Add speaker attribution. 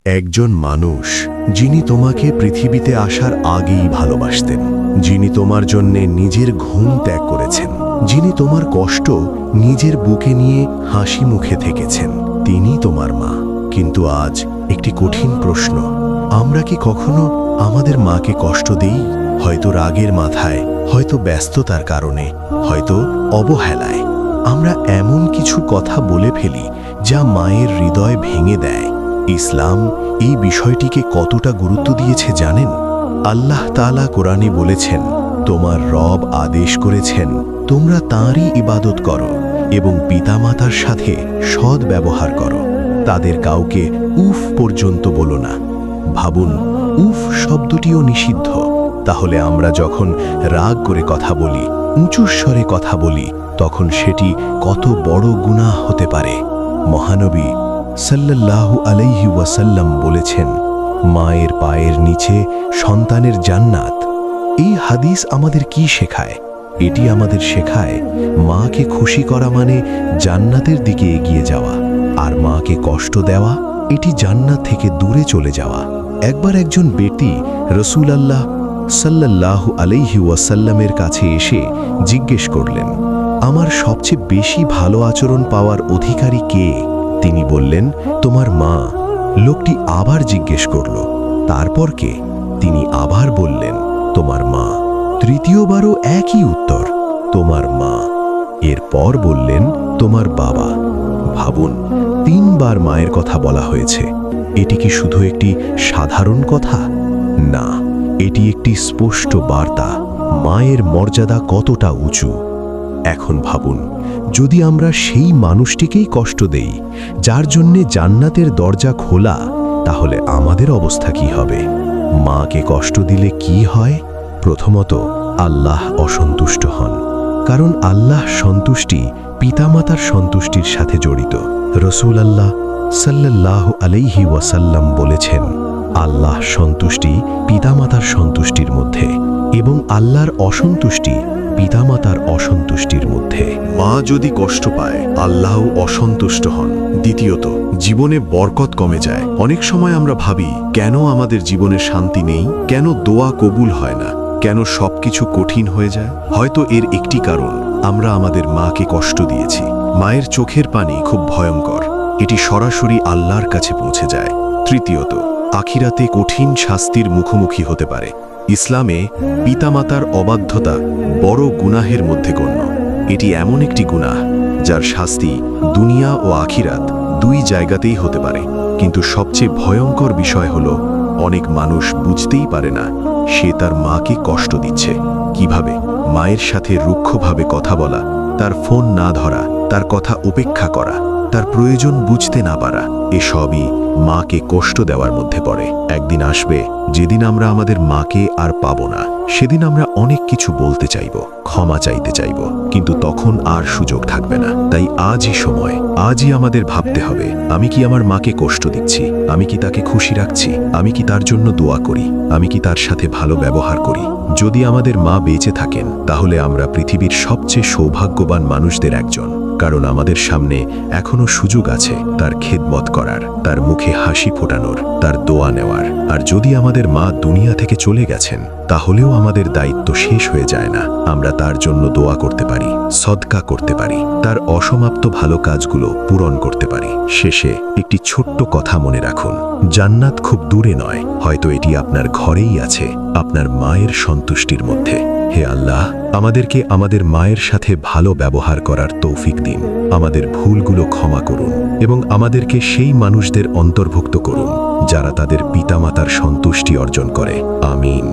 Speaker 1: একজন মানুষ যিনি তোমাকে পৃথিবীতে আসার আগেই ভালোবাসতেন, যিনি তোমার জন্যে নিজের ঘুম ত্যাগ করেছেন, যিনি তোমার কষ্ট নিজের বুকে নিয়ে হাসি মুখে থেকেছেন, তিনি তোমার মা। কিন্তু আজ একটি কঠিন প্রশ্ন, আমরা কি কখনো আমাদের মাকে কষ্ট দেই? হয়তো রাগের মাথায়, হয়তো ব্যস্ততার কারণে, হয়তো অবহেলায়। আমরা এমন কিছু কথা বলে ফেলি যা মায়ের হৃদয় ভেঙে দেয়। ইসলাম এই বিষয়টিকে কতটা গুরুত্ব দিয়েছে জানেন? আল্লাহ তাআলা কোরআনে বলেছেন, তোমার রব আদেশ করেছেন তোমরা তাঁরই ইবাদত করো এবং পিতামাতার সাথে সৎ ব্যবহার করো। তাদের কাউকে উফ পর্যন্ত বলো না। ভাবুন, উফ শব্দটিও নিষিদ্ধ। তাহলে আমরা যখন রাগ করে কথা বলি, উঁচু স্বরে কথা বলি, তখন সেটি কত বড় গুনাহ হতে পারে। মহানবী সাল্লাল্লাহু আলাইহি ওয়াসাল্লাম বলেছেন, মায়ের পায়ের নিচে সন্তানের জান্নাত। এই হাদিস আমাদের কি শেখায়? এটি আমাদের শেখায় মাকে খুশি করা মানে জান্নাতের দিকে এগিয়ে যাওয়া, আর মাকে কষ্ট দেওয়া এটি জান্নাত থেকে দূরে চলে যাওয়া। একবার একজন ব্যক্তি রাসূলুল্লাহ সাল্লাল্লাহু আলাইহি ওয়াসাল্লামের কাছে এসে জিজ্ঞেস করলেন, আমার সবচেয়ে বেশি ভালো আচরণ পাওয়ার অধিকারী কে? তিনি বললেন, তোমার মা। লোকটি আবার জিজ্ঞেস করল, তারপর কে? তিনি আবার বললেন, তোমার মা। তৃতীয়বারও একই উত্তর, তোমার মা। এরপর বললেন, তোমার বাবা। ভাবুন, 3 বার মায়ের কথা বলা হয়েছে। এটি কি শুধু একটি সাধারণ কথা? না, এটি একটি স্পষ্ট বার্তা মায়ের মর্যাদা কতটা উঁচু। এখন ভাবুন, যদি আমরা সেই মানুষটিকেই কষ্ট দেই যার জন্যে জান্নাতের দরজা খোলা, তাহলে আমাদের অবস্থা কি হবে? মাকে কষ্ট দিলে কি হয়? প্রথমত, আল্লাহ অসন্তুষ্ট হন, কারণ আল্লাহ সন্তুষ্টি পিতামাতার সন্তুষ্টির সাথে জড়িত। রাসূলুল্লাহ সাল্লাল্লাহু আলাইহি ওয়াসাল্লাম বলেছেন, আল্লাহ সন্তুষ্টি পিতামাতার সন্তুষ্টির মধ্যে এবং আল্লাহর অসন্তুষ্টি পিতামাতার অসন্তুষ্টির মধ্যে।
Speaker 2: মা যদি কষ্ট পায়, আল্লাহও অসন্তুষ্ট হন। দ্বিতীয়ত, জীবনে বরকত কমে যায়। অনেক সময় আমরা ভাবি, কেন আমাদের জীবনে শান্তি নেই, কেন দোয়া কবুল হয় না, কেন সবকিছু কঠিন হয়ে যায়? হয়তো এর একটি কারণ, আমরা আমাদের মাকে কষ্ট দিয়েছি। মায়ের চোখের পানি খুব ভয়ঙ্কর, এটি সরাসরি আল্লাহর কাছে পৌঁছে যায়। তৃতীয়ত, আখিরাতে কঠিন শাস্তির মুখোমুখি হতে পারে। ইসলামে পিতামাতার অবাধ্যতা বড় গুনাহের মধ্যে গণ্য। এটি এমন একটি গুনাহ যার শাস্তি দুনিয়া ও আখিরাত 2 জায়গাতেই হতে পারে। কিন্তু সবচেয়ে ভয়ঙ্কর বিষয় হলো, অনেক মানুষ বুঝতেই পারে না সে তার মাকে কষ্ট দিচ্ছে। কিভাবে? মায়ের সাথে রুক্ষভাবে কথা বলা, তার ফোন না ধরা, তার কথা উপেক্ষা করা, তার প্রয়োজন বুঝতে না পারা, এসবই মাকে কষ্ট দেওয়ার মধ্যে পড়ে। একদিন আসবে যেদিন আমরা আমাদের মাকে আর পাবো না। সেদিন আমরা অনেক কিছু বলতে চাইব, ক্ষমা চাইতে চাইব, কিন্তু তখন আর সুযোগ থাকবে না। তাই আজই সময়, আজই আমাদের ভাবতে হবে, আমি কি আমার মাকে কষ্ট দিচ্ছি? আমি কি তাকে খুশি রাখছি? আমি কি তার জন্য দোয়া করি? আমি কি তার সাথে ভালো ব্যবহার করি? যদি আমাদের মা বেঁচে থাকেন, তাহলে আমরা পৃথিবীর সবচেয়ে সৌভাগ্যবান মানুষদের একজন, কারণ আমাদের সামনে এখনো সুযোগ আছে তার খেদমত করার, তার মুখে হাসি ফোটানোর, তার দোয়া নেওয়ার। আর যদি আমাদের মা দুনিয়া থেকে চলে গেছেন, তাহলেও আমাদের দায়িত্ব শেষ হয়ে যায় না। আমরা তার জন্য দোয়া করতে পারি, সদকা করতে পারি, তার অসমাপ্ত ভালো কাজগুলো পূরণ করতে পারি। শেষে একটি ছোট্ট কথা মনে রাখুন, জান্নাত খুব দূরে নয়, হয়তো এটি আপনার ঘরেই আছে, আপনার মায়ের সন্তুষ্টির মধ্যে। হে আল্লাহ, আমাদেরকে আমাদের মায়ের সাথে ভালো ব্যবহার করার তৌফিক দিন। আমাদের ভুলগুলো ক্ষমা করুন এবং আমাদেরকে সেই মানুষদের অন্তর্ভুক্ত করুন যারা তাদের পিতামাতার সন্তুষ্টি অর্জন করে। আমিন।